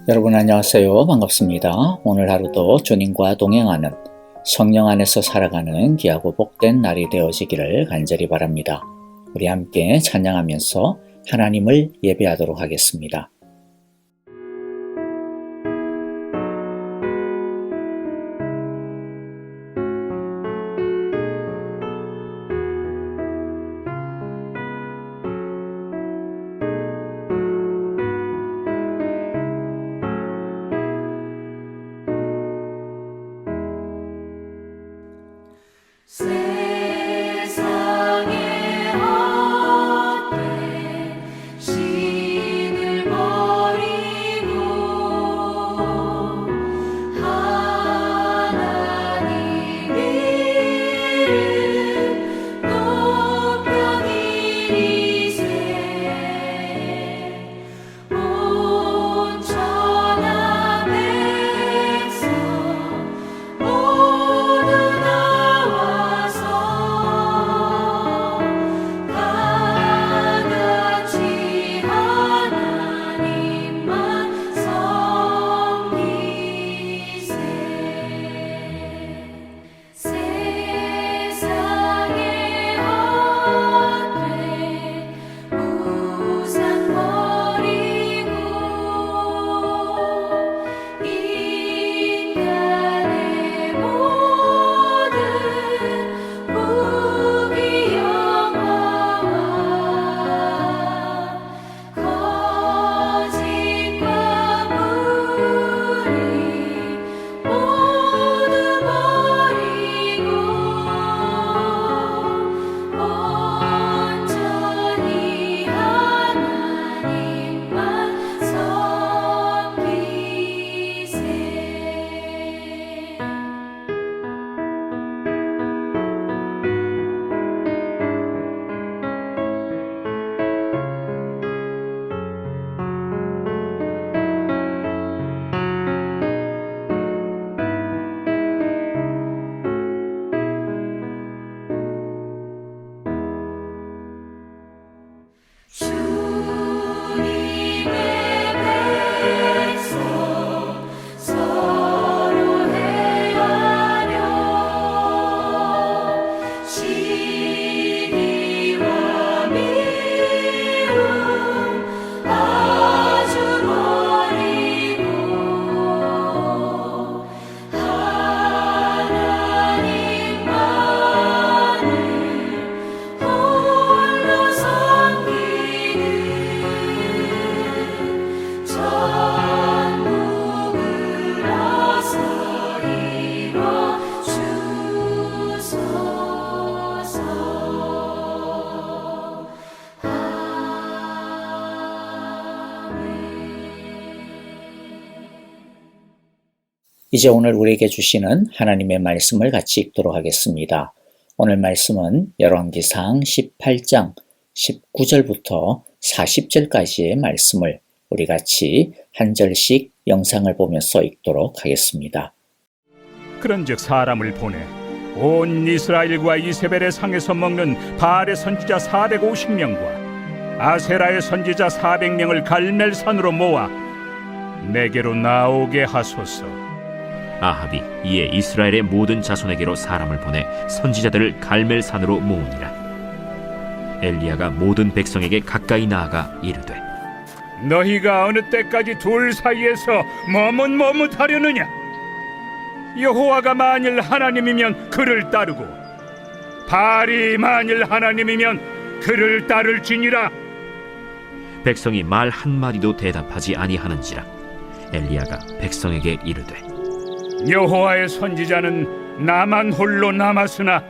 여러분 안녕하세요. 반갑습니다. 오늘 하루도 주님과 동행하는 성령 안에서 살아가는 귀하고 복된 날이 되어지기를 간절히 바랍니다. 우리 함께 찬양하면서 하나님을 예배하도록 하겠습니다. 세상의 헛된 신을 버리고 하나님 이름 높여 기리세 온 천하 백성 모두 나와서 다 같이 하나님만 섬기세 세상의 헛된 우상 버리고 인간의 모든 부귀영화와 거짓과 불의 모두 버리고 온전히 하나님만 섬기세 주님의 백성 서로 행하려 시기와 미움 아주 버리고 하나님만을 홀로 섬기는 천국을 어서 이뤄 주소서. 이제 오늘 우리에게 주시는 하나님의 말씀을 같이 읽도록 하겠습니다. 오늘 말씀은 열왕기상 18장 19절부터 40절까지의 말씀을 우리 같이 한 절씩 영상을 보면서 읽도록 하겠습니다. 그런즉 사람을 보내 온 이스라엘과 이세벨의 상에서 먹는 바알의 선지자 450명과 아세라의 선지자 400명을 갈멜산으로 모아 내게로 나오게 하소서. 아합이 이에 이스라엘의 모든 자손에게로 사람을 보내 선지자들을 갈멜산으로 모으니라. 엘리야가 모든 백성에게 가까이 나아가 이르되 너희가 어느 때까지 둘 사이에서 머뭇머뭇하려느냐? 여호와가 만일 하나님이면 그를 따르고 바알이 만일 하나님이면 그를 따를지니라. 백성이 말 한마디도 대답하지 아니하는지라. 엘리야가 백성에게 이르되 여호와의 선지자는 나만 홀로 남았으나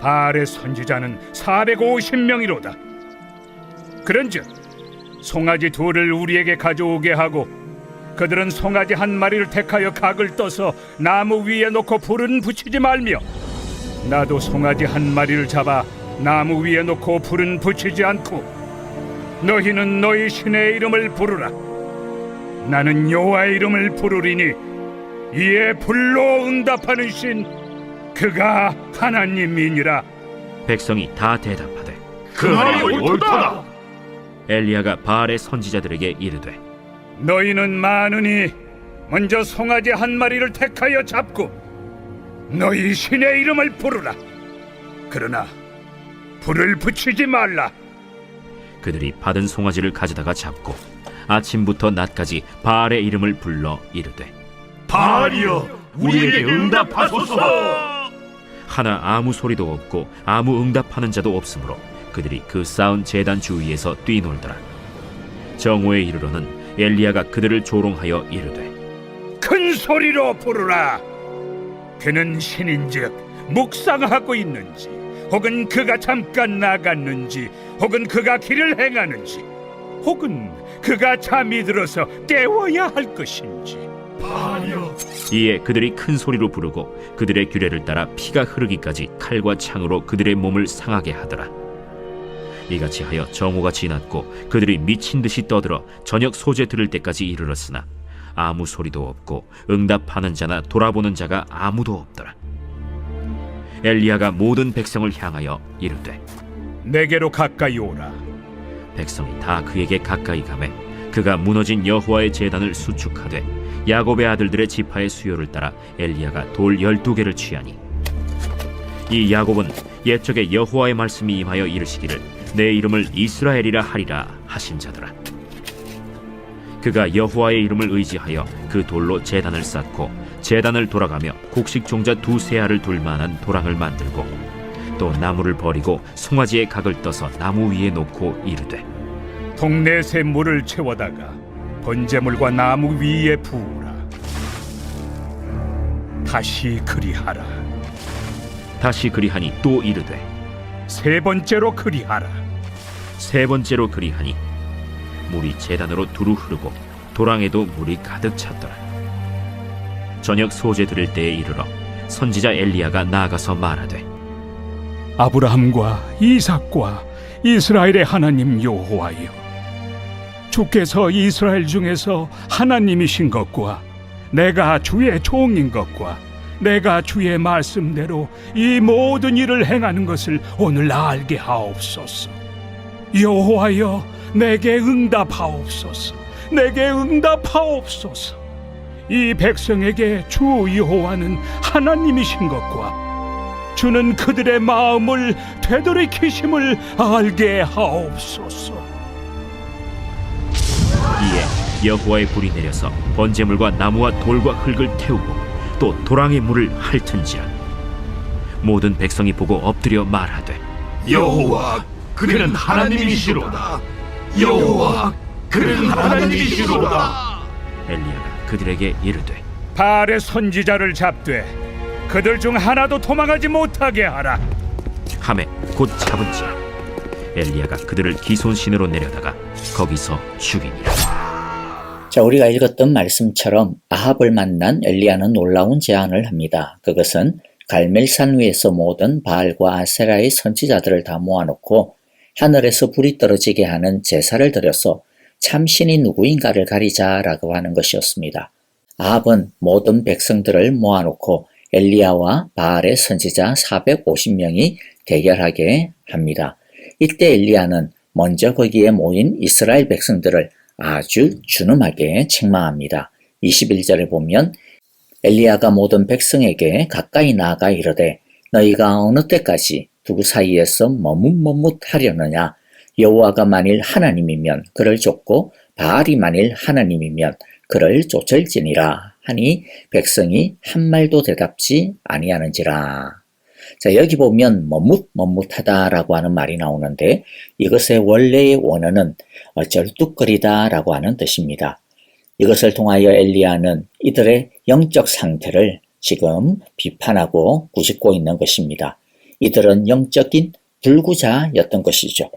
바알의 선지자는 450명이로다. 그런즉 송아지 둘을 우리에게 가져오게 하고 그들은 송아지 한 마리를 택하여 각을 떠서 나무 위에 놓고 불은 붙이지 말며 나도 송아지 한 마리를 잡아 나무 위에 놓고 불은 붙이지 않고 너희는 너희 신의 이름을 부르라. 나는 여호와의 이름을 부르리니 이에 불로 응답하는 신 그가 하나님이니라. 백성이 다 대답하되 그 말이 옳도다. 엘리야가 바알의 선지자들에게 이르되 너희는 많으니 먼저 송아지 한 마리를 택하여 잡고 너희 신의 이름을 부르라. 그러나 불을 붙이지 말라. 그들이 받은 송아지를 가져다가 잡고 아침부터 낮까지 바알의 이름을 불러 이르되 바알이여, 우리에게 응답하소서. 하나 아무 소리도 없고 아무 응답하는 자도 없으므로 그들이 그 쌓은 제단 주위에서 뛰놀더라. 정오에 이르러는 엘리야가 그들을 조롱하여 이르되 큰 소리로 부르라. 그는 신인즉 묵상하고 있는지, 혹은 그가 잠깐 나갔는지, 혹은 그가 길을 행하는지, 혹은 그가 잠이 들어서 깨워야 할 것인지. 바알이여, 이에 그들이 큰 소리로 부르고 그들의 규례를 따라 피가 흐르기까지 칼과 창으로 그들의 몸을 상하게 하더라. 이같이 하여 정오가 지났고 그들이 미친 듯이 떠들어 저녁 소재 들을 때까지 이르렀으나 아무 소리도 없고 응답하는 자나 돌아보는 자가 아무도 없더라. 엘리야가 모든 백성을 향하여 이르되 내게로 가까이 오라. 백성이 다 그에게 가까이 가매 그가 무너진 여호와의 제단을 수축하되 야곱의 아들들의 지파의 수요를 따라 엘리야가 돌 12개를 취하니 이 야곱은 옛적에 여호와의 말씀이 임하여 이르시기를 내 이름을 이스라엘이라 하리라 하신 자더라. 그가 여호와의 이름을 의지하여 그 돌로 제단을 쌓고 제단을 돌아가며 곡식 종자 2 알을 둘 만한 도랑을 만들고 또 나무를 버리고 송아지의 각을 떠서 나무 위에 놓고 이르되 동네 새 물을 채워다가 번제물과 나무 위에 부으라. 다시 그리하라. 다시 그리하니 또 이르되 3번째로 그리하라. 3번째로 그리하니 물이 제단으로 두루 흐르고 도랑에도 물이 가득 찼더라. 저녁 소재 드릴 때에 이르러 선지자 엘리야가 나아가서 말하되 아브라함과 이삭과 이스라엘의 하나님 여호와여, 주께서 이스라엘 중에서 하나님이신 것과 내가 주의 종인 것과 내가 주의 말씀대로 이 모든 일을 행하는 것을 오늘 알게 하옵소서. 여호와여, 내게 응답하옵소서. 내게 응답하옵소서. 이 백성에게 주 여호와는 하나님이신 것과 주는 그들의 마음을 되돌이키심을 알게 하옵소서. 이에 여호와의 불이 내려서 번제물과 나무와 돌과 흙을 태우고 또 도랑의 물을 핥은지라. 모든 백성이 보고 엎드려 말하되 여호와, 그는 하나님이시로다. 여호와, 그는 하나님이시로다. 엘리야가 그들에게 이르되 바알의 선지자를 잡되 그들 중 하나도 도망하지 못하게 하라. 하매 곧 잡은지라. 엘리야가 그들을 기손신으로 내려다가 거기서 죽이니라. 자, 우리가 읽었던 말씀처럼 아합을 만난 엘리야는 놀라운 제안을 합니다. 그것은 갈멜산 위에서 모든 바알과 아세라의 선지자들을 다 모아놓고 하늘에서 불이 떨어지게 하는 제사를 드려서 참신이 누구인가를 가리자라고 하는 것이었습니다. 아합은 모든 백성들을 모아놓고 엘리야와 바알의 선지자 450명이 대결하게 합니다. 이때 엘리야는 먼저 거기에 모인 이스라엘 백성들을 아주 준엄하게 책망합니다. 21절에 보면 엘리야가 모든 백성에게 가까이 나아가 이르되 너희가 어느 때까지 두 사이에서 머뭇머뭇하려느냐. 여호와가 만일 하나님이면 그를 쫓고 바알이 만일 하나님이면 그를 쫓을지니라 하니 백성이 한 말도 대답지 아니하는지라. 자, 여기 보면 머뭇머뭇하다라고 하는 말이 나오는데 이것의 원래의 원어는 쩔뚝거리다라고 하는 뜻입니다. 이것을 통하여 엘리야는 이들의 영적 상태를 지금 비판하고 꾸짖고 있는 것입니다. 이들은 영적인 불구자였던 것이죠.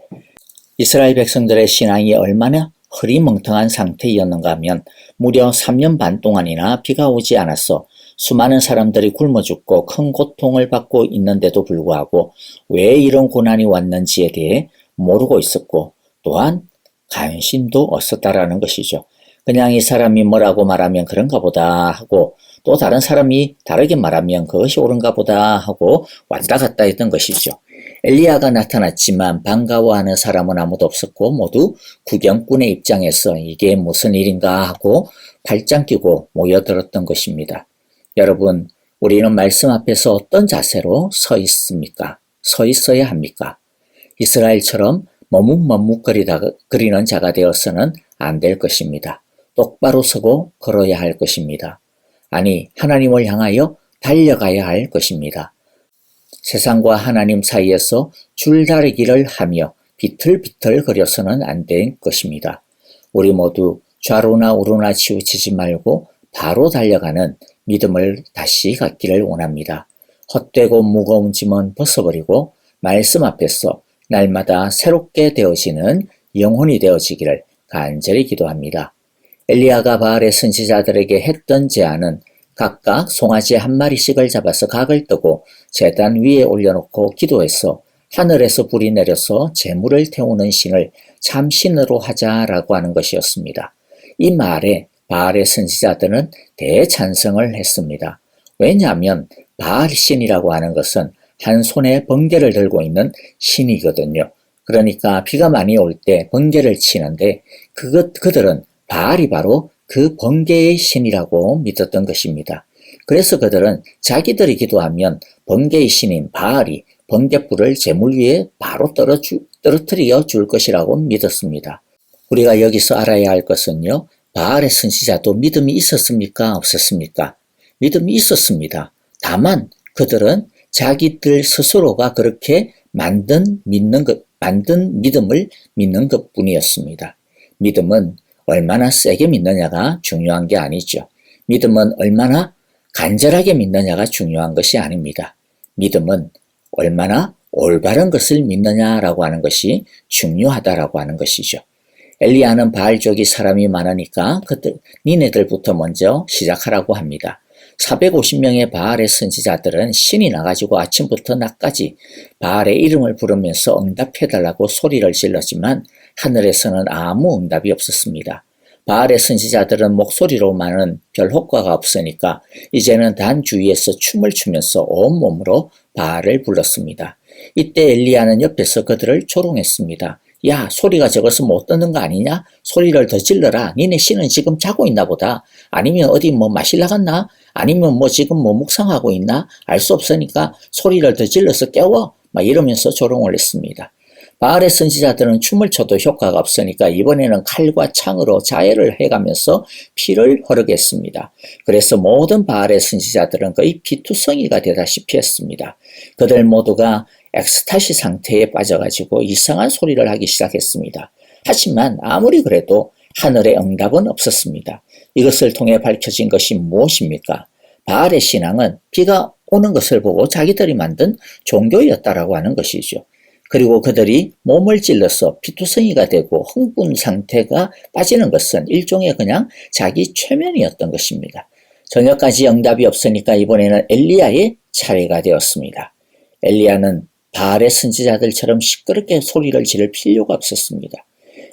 이스라엘 백성들의 신앙이 얼마나 흐리멍텅한 상태였는가 하면 무려 3년 반 동안이나 비가 오지 않았어 수많은 사람들이 굶어 죽고 큰 고통을 받고 있는데도 불구하고 왜 이런 고난이 왔는지에 대해 모르고 있었고 또한 관심도 없었다라는 것이죠. 그냥 이 사람이 뭐라고 말하면 그런가 보다 하고 또 다른 사람이 다르게 말하면 그것이 옳은가 보다 하고 왔다 갔다 했던 것이죠. 엘리야가 나타났지만 반가워하는 사람은 아무도 없었고 모두 구경꾼의 입장에서 이게 무슨 일인가 하고 팔짱 끼고 모여들었던 것입니다. 여러분, 우리는 말씀 앞에서 어떤 자세로 서 있습니까? 서 있어야 합니까? 이스라엘처럼 머뭇머뭇거리는 자가 되어서는 안 될 것입니다. 똑바로 서고 걸어야 할 것입니다. 아니, 하나님을 향하여 달려가야 할 것입니다. 세상과 하나님 사이에서 줄다리기를 하며 비틀비틀 거려서는 안 될 것입니다. 우리 모두 좌로나 우로나 치우치지 말고 바로 달려가는 믿음을 다시 갖기를 원합니다. 헛되고 무거운 짐은 벗어버리고 말씀 앞에서 날마다 새롭게 되어지는 영혼이 되어지기를 간절히 기도합니다. 엘리야가 바알의 선지자들에게 했던 제안은 각각 송아지 한 마리씩을 잡아서 각을 뜨고 제단 위에 올려놓고 기도해서 하늘에서 불이 내려서 재물을 태우는 신을 참신으로 하자라고 하는 것이었습니다. 이 말에 바알의 선지자들은 대찬성을 했습니다. 왜냐하면 바알 신이라고 하는 것은 한 손에 번개를 들고 있는 신이거든요. 그러니까 비가 많이 올 때 번개를 치는데 그들은 바알이 바로 그 번개의 신이라고 믿었던 것입니다. 그래서 그들은 자기들이 기도하면 번개의 신인 바알이 번개불을 제물 위에 바로 떨어뜨려 줄 것이라고 믿었습니다. 우리가 여기서 알아야 할 것은요, 바알의 선지자도 믿음이 있었습니까? 없었습니까? 믿음이 있었습니다. 다만 그들은 자기들 스스로가 그렇게 만든 믿음을 믿는 것뿐이었습니다. 믿음은 얼마나 세게 믿느냐가 중요한 게 아니죠. 믿음은 얼마나 간절하게 믿느냐가 중요한 것이 아닙니다. 믿음은 얼마나 올바른 것을 믿느냐라고 하는 것이 중요하다라고 하는 것이죠. 엘리야는 바알족이 사람이 많으니까 니네들부터 먼저 시작하라고 합니다. 450명의 바알의 선지자들은 신이 나가지고 아침부터 낮까지 바알의 이름을 부르면서 응답해달라고 소리를 질렀지만 하늘에서는 아무 응답이 없었습니다. 바알의 선지자들은 목소리로만은 별 효과가 없으니까 이제는 단 주위에서 춤을 추면서 온몸으로 바알을 불렀습니다. 이때 엘리야는 옆에서 그들을 조롱했습니다. 야, 소리가 적어서 못 듣는 거 아니냐? 소리를 더 질러라. 니네 신은 지금 자고 있나 보다. 아니면 어디 마실 나갔나? 아니면 지금 묵상하고 있나? 알 수 없으니까 소리를 더 질러서 깨워. 이러면서 조롱을 했습니다. 바알의 선지자들은 춤을 춰도 효과가 없으니까 이번에는 칼과 창으로 자해를 해가면서 피를 흐르게 했습니다. 그래서 모든 바알의 선지자들은 거의 피투성이가 되다시피 했습니다. 그들 모두가 엑스타시 상태에 빠져가지고 이상한 소리를 하기 시작했습니다. 하지만 아무리 그래도 하늘의 응답은 없었습니다. 이것을 통해 밝혀진 것이 무엇입니까? 바알의 신앙은 비가 오는 것을 보고 자기들이 만든 종교였다라고 하는 것이죠. 그리고 그들이 몸을 찔러서 피투성이가 되고 흥분 상태가 빠지는 것은 일종의 그냥 자기 최면이었던 것입니다. 저녁까지 응답이 없으니까 이번에는 엘리야의 차례가 되었습니다. 엘리야는 바알의 선지자들처럼 시끄럽게 소리를 지를 필요가 없었습니다.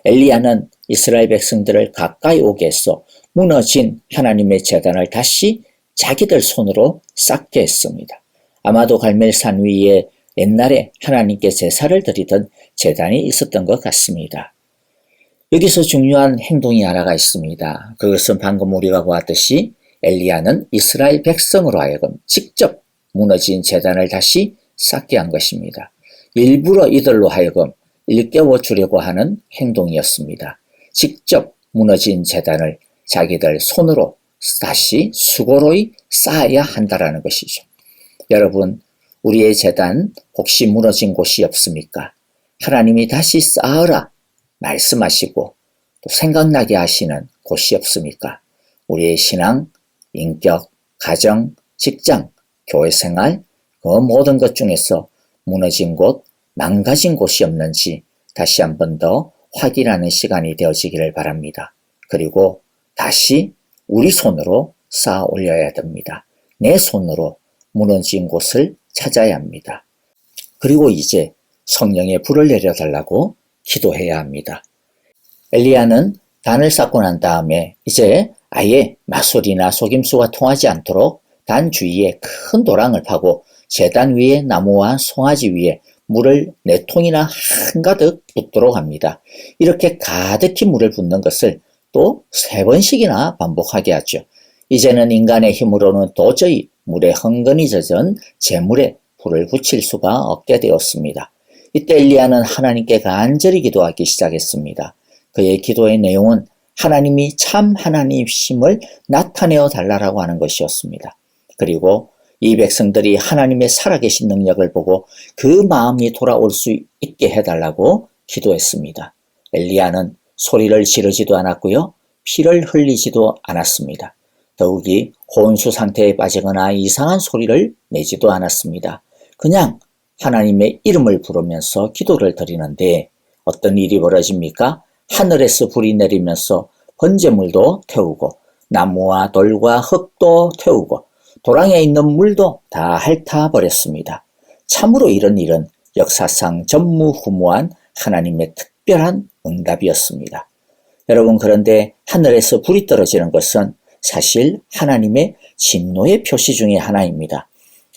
엘리야는 이스라엘 백성들을 가까이 오게 해서 무너진 하나님의 제단을 다시 자기들 손으로 쌓게 했습니다. 아마도 갈멜산 위에 옛날에 하나님께 제사를 드리던 제단이 있었던 것 같습니다. 여기서 중요한 행동이 하나가 있습니다. 그것은 방금 우리가 보았듯이 엘리야는 이스라엘 백성으로 하여금 직접 무너진 제단을 다시 쌓게 한 것입니다. 일부러 이들로 하여금 일깨워 주려고 하는 행동이었습니다. 직접 무너진 제단을 자기들 손으로 다시 수고로이 쌓아야 한다라는 것이죠. 여러분, 우리의 제단 혹시 무너진 곳이 없습니까? 하나님이 다시 쌓으라 말씀하시고 또 생각나게 하시는 곳이 없습니까? 우리의 신앙, 인격, 가정, 직장, 교회 생활, 그 모든 것 중에서 무너진 곳, 망가진 곳이 없는지 다시 한 번 더 확인하는 시간이 되어지기를 바랍니다. 그리고 다시 우리 손으로 쌓아 올려야 됩니다. 내 손으로 무너진 곳을 찾아야 합니다. 그리고 이제 성령의 불을 내려달라고 기도해야 합니다. 엘리야는 단을 쌓고 난 다음에 이제 아예 마술이나 속임수가 통하지 않도록 단 주위에 큰 도랑을 파고 제단 위에 나무와 송아지 위에 물을 4통이나 한가득 붓도록 합니다. 이렇게 가득히 물을 붓는 것을 또 3번씩이나 반복하게 하죠. 이제는 인간의 힘으로는 도저히 물에 흥건히 젖은 재물에 불을 붙일 수가 없게 되었습니다. 이때 엘리야는 하나님께 간절히 기도하기 시작했습니다. 그의 기도의 내용은 하나님이 참 하나님이심을 나타내어 달라고 하는 것이었습니다. 그리고 이 백성들이 하나님의 살아계신 능력을 보고 그 마음이 돌아올 수 있게 해달라고 기도했습니다. 엘리야는 소리를 지르지도 않았고요. 피를 흘리지도 않았습니다. 더욱이 혼수 상태에 빠지거나 이상한 소리를 내지도 않았습니다. 그냥 하나님의 이름을 부르면서 기도를 드리는데 어떤 일이 벌어집니까? 하늘에서 불이 내리면서 번제물도 태우고 나무와 돌과 흙도 태우고 도랑에 있는 물도 다 핥아버렸습니다. 참으로 이런 일은 역사상 전무후무한 하나님의 특별한 응답이었습니다. 여러분, 그런데 하늘에서 불이 떨어지는 것은 사실 하나님의 진노의 표시 중에 하나입니다.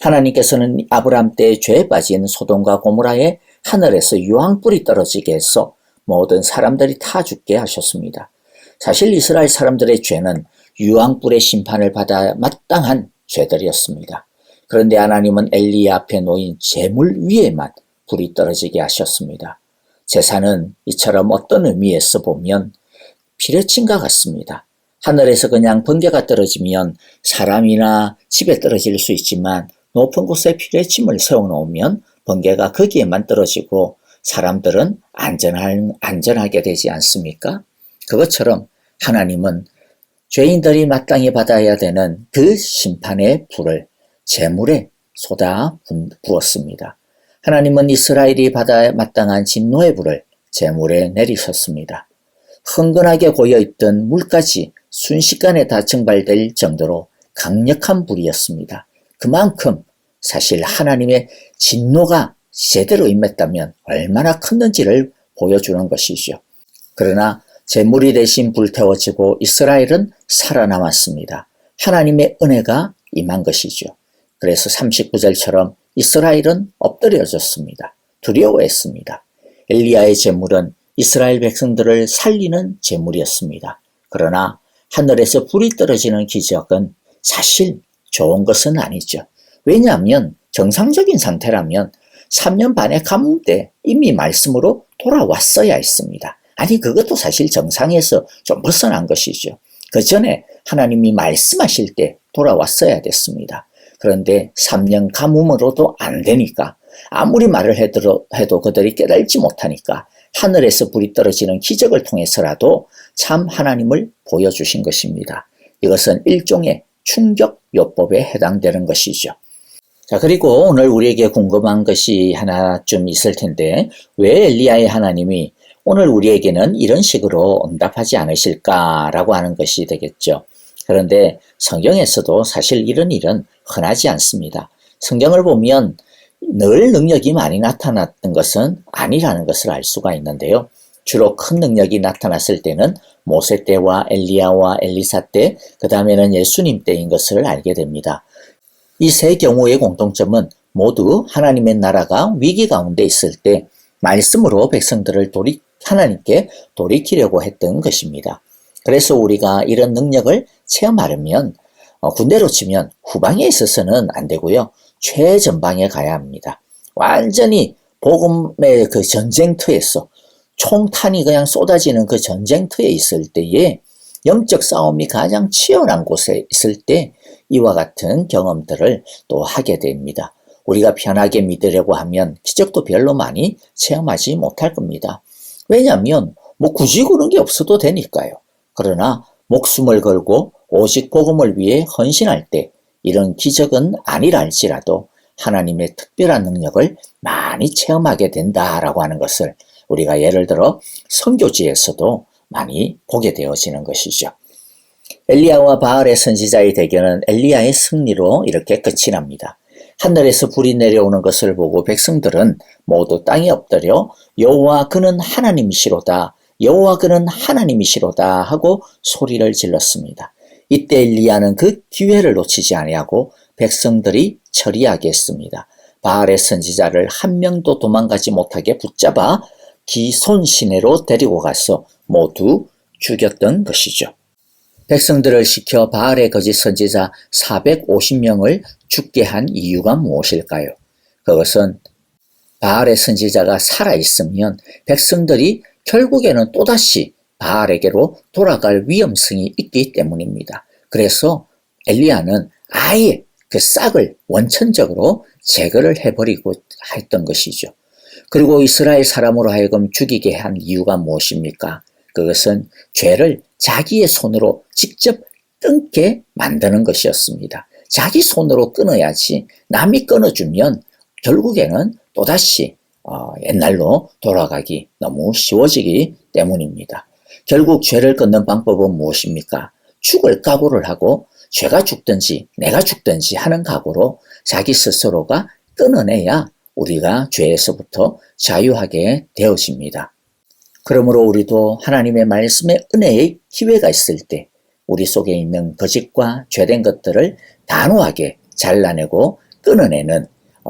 하나님께서는 아브라함 때 죄에 빠진 소돔과 고모라에 하늘에서 유황불이 떨어지게 해서 모든 사람들이 다 죽게 하셨습니다. 사실 이스라엘 사람들의 죄는 유황불의 심판을 받아 마땅한 죄들이었습니다. 그런데 하나님은 엘리야 앞에 놓인 제물 위에만 불이 떨어지게 하셨습니다. 제사는 이처럼 어떤 의미에서 보면 피뢰침과 같습니다. 하늘에서 그냥 번개가 떨어지면 사람이나 집에 떨어질 수 있지만 높은 곳에 피뢰침을 세워놓으면 번개가 거기에만 떨어지고 사람들은 안전하게 되지 않습니까? 그것처럼 하나님은 죄인들이 마땅히 받아야 되는 그 심판의 불을 제물에 쏟아 부었습니다. 하나님은 이스라엘이 받아야 마땅한 진노의 불을 제물에 내리셨습니다. 흥건하게 고여있던 물까지 순식간에 다 증발될 정도로 강력한 불이었습니다. 그만큼 사실 하나님의 진노가 제대로 임했다면 얼마나 컸는지를 보여주는 것이죠. 그러나 제물이 대신 불태워지고 이스라엘은 살아남았습니다. 하나님의 은혜가 임한 것이죠. 그래서 39절처럼 이스라엘은 엎드려졌습니다. 두려워했습니다. 엘리야의 제물은 이스라엘 백성들을 살리는 제물이었습니다. 그러나 하늘에서 불이 떨어지는 기적은 사실 좋은 것은 아니죠. 왜냐하면 정상적인 상태라면 3년 반의 가뭄 때 이미 말씀으로 돌아왔어야 했습니다. 아니, 그것도 사실 정상에서 좀 벗어난 것이죠. 그 전에 하나님이 말씀하실 때 돌아왔어야 됐습니다. 그런데 3년 가뭄으로도 안 되니까 아무리 말을 해도 그들이 깨달지 못하니까 하늘에서 불이 떨어지는 기적을 통해서라도 참 하나님을 보여주신 것입니다. 이것은 일종의 충격요법에 해당되는 것이죠. 자, 그리고 오늘 우리에게 궁금한 것이 하나 좀 있을 텐데 왜 엘리야의 하나님이 오늘 우리에게는 이런 식으로 응답하지 않으실까라고 하는 것이 되겠죠. 그런데 성경에서도 사실 이런 일은 흔하지 않습니다. 성경을 보면 늘 능력이 많이 나타났던 것은 아니라는 것을 알 수가 있는데요. 주로 큰 능력이 나타났을 때는 모세 때와 엘리야와 엘리사 때, 그 다음에는 예수님 때인 것을 알게 됩니다. 이 세 경우의 공통점은 모두 하나님의 나라가 위기 가운데 있을 때 말씀으로 백성들을 하나님께 돌이키려고 했던 것입니다. 그래서 우리가 이런 능력을 체험하려면 군대로 치면 후방에 있어서는 안 되고요. 최전방에 가야 합니다. 완전히 복음의 그 전쟁터에서 총탄이 그냥 쏟아지는 그 전쟁터에 있을 때에 영적 싸움이 가장 치열한 곳에 있을 때 이와 같은 경험들을 또 하게 됩니다. 우리가 편하게 믿으려고 하면 기적도 별로 많이 체험하지 못할 겁니다. 왜냐하면 굳이 그런 게 없어도 되니까요. 그러나 목숨을 걸고 오직 복음을 위해 헌신할 때 이런 기적은 아니라 할지라도 하나님의 특별한 능력을 많이 체험하게 된다라고 하는 것을 우리가 예를 들어 선교지에서도 많이 보게 되어지는 것이죠. 엘리야와 바알의 선지자의 대결은 엘리야의 승리로 이렇게 끝이 납니다. 하늘에서 불이 내려오는 것을 보고 백성들은 모두 땅에 엎드려 여호와 그는 하나님이시로다 여호와 그는 하나님이시로다 하고 소리를 질렀습니다. 이때 엘리야는 그 기회를 놓치지 아니하고 백성들이 처리하게 했습니다. 바알의 선지자를 한 명도 도망가지 못하게 붙잡아 기손 시내로 데리고 가서 모두 죽였던 것이죠. 백성들을 시켜 바알의 거짓 선지자 450명을 죽게 한 이유가 무엇일까요? 그것은 바알의 선지자가 살아있으면 백성들이 결국에는 또다시 바알에게로 돌아갈 위험성이 있기 때문입니다. 그래서 엘리야는 아예 그 싹을 원천적으로 제거를 해버리고 했던 것이죠. 그리고 이스라엘 사람으로 하여금 죽이게 한 이유가 무엇입니까? 그것은 죄를 자기의 손으로 직접 끊게 만드는 것이었습니다. 자기 손으로 끊어야지 남이 끊어주면 결국에는 또다시 옛날로 돌아가기 너무 쉬워지기 때문입니다. 결국 죄를 끊는 방법은 무엇입니까? 죽을 각오를 하고 죄가 죽든지 내가 죽든지 하는 각오로 자기 스스로가 끊어내야 우리가 죄에서부터 자유하게 되어집니다. 그러므로 우리도 하나님의 말씀의 은혜의 기회가 있을 때 우리 속에 있는 거짓과 죄된 것들을 단호하게 잘라내고 끊어내는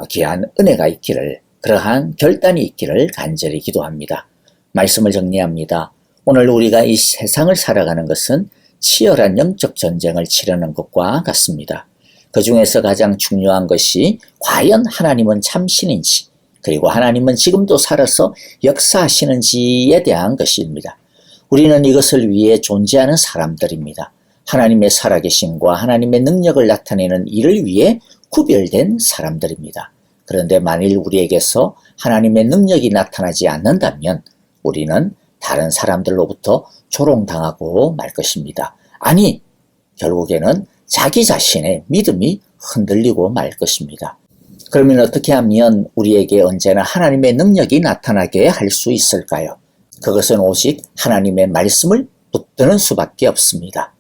귀한 은혜가 있기를, 그러한 결단이 있기를 간절히 기도합니다. 말씀을 정리합니다. 오늘 우리가 이 세상을 살아가는 것은 치열한 영적 전쟁을 치르는 것과 같습니다. 그 중에서 가장 중요한 것이 과연 하나님은 참신인지, 그리고 하나님은 지금도 살아서 역사하시는지에 대한 것입니다. 우리는 이것을 위해 존재하는 사람들입니다. 하나님의 살아계심과 하나님의 능력을 나타내는 일을 위해 구별된 사람들입니다. 그런데 만일 우리에게서 하나님의 능력이 나타나지 않는다면 우리는 다른 사람들로부터 조롱당하고 말 것입니다. 아니, 결국에는 자기 자신의 믿음이 흔들리고 말 것입니다. 그러면 어떻게 하면 우리에게 언제나 하나님의 능력이 나타나게 할 수 있을까요? 그것은 오직 하나님의 말씀을 붙드는 수밖에 없습니다.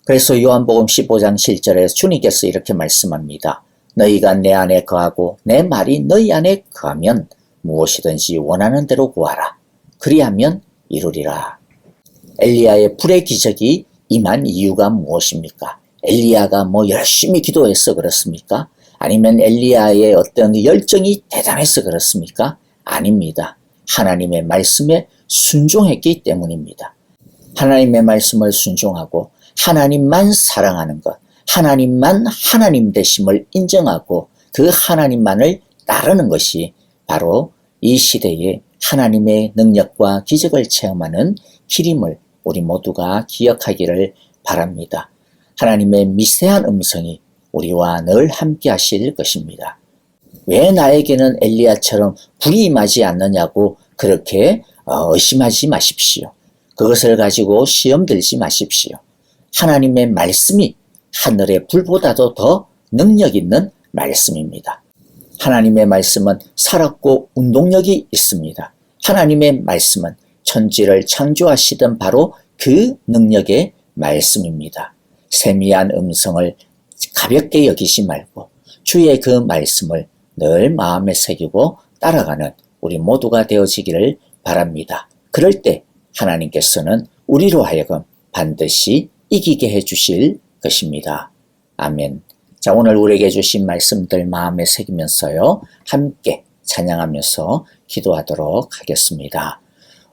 그래서 요한복음 15장 7절에 주님께서 이렇게 말씀합니다. 너희가 내 안에 거하고 내 말이 너희 안에 거하면 무엇이든지 원하는 대로 구하라. 그리하면 이루리라. 엘리야의 불의 기적이 임한 이유가 무엇입니까? 엘리야가 열심히 기도해서 그렇습니까? 아니면 엘리야의 어떤 열정이 대단해서 그렇습니까? 아닙니다. 하나님의 말씀에 순종했기 때문입니다. 하나님의 말씀을 순종하고 하나님만 사랑하는 것, 하나님만 하나님 되심을 인정하고 그 하나님만을 따르는 것이 바로 이 시대에 하나님의 능력과 기적을 체험하는 길임을 우리 모두가 기억하기를 바랍니다. 하나님의 미세한 음성이 우리와 늘 함께 하실 것입니다. 왜 나에게는 엘리야처럼 불이 임하지 않느냐고 그렇게 의심하지 마십시오. 그것을 가지고 시험 들지 마십시오. 하나님의 말씀이 하늘의 불보다도 더 능력 있는 말씀입니다. 하나님의 말씀은 살았고 운동력이 있습니다. 하나님의 말씀은 천지를 창조하시던 바로 그 능력의 말씀입니다. 세미한 음성을 가볍게 여기지 말고 주의 그 말씀을 늘 마음에 새기고 따라가는 우리 모두가 되어지기를 바랍니다. 그럴 때 하나님께서는 우리로 하여금 반드시 이기게 해주실 것입니다. 아멘. 자, 오늘 우리에게 주신 말씀들 마음에 새기면서요, 함께 찬양하면서 기도하도록 하겠습니다.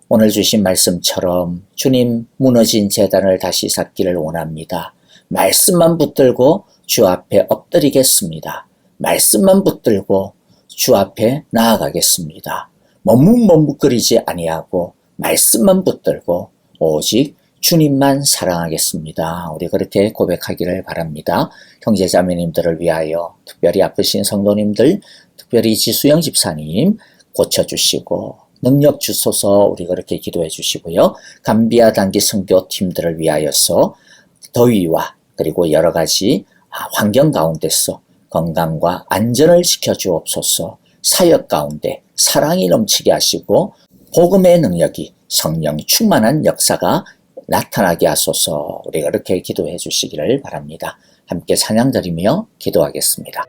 오늘 주신 말씀처럼 주님 무너진 제단을 다시 쌓기를 원합니다. 말씀만 붙들고 주 앞에 엎드리겠습니다. 말씀만 붙들고 주 앞에 나아가겠습니다. 머뭇머뭇거리지 아니하고 말씀만 붙들고 오직 주님만 사랑하겠습니다. 우리 그렇게 고백하기를 바랍니다. 형제자매님들을 위하여 특별히 아프신 성도님들, 특별히 지수영 집사님 고쳐주시고 능력 주소서 우리 그렇게 기도해 주시고요. 감비아 단기 선교 팀들을 위하여서 더위와 그리고 여러 가지 환경 가운데서 건강과 안전을 지켜주옵소서. 사역 가운데 사랑이 넘치게 하시고 복음의 능력이 성령 충만한 역사가 나타나게 하소서. 우리가 이렇게 기도해 주시기를 바랍니다. 함께 찬양 드리며 기도하겠습니다.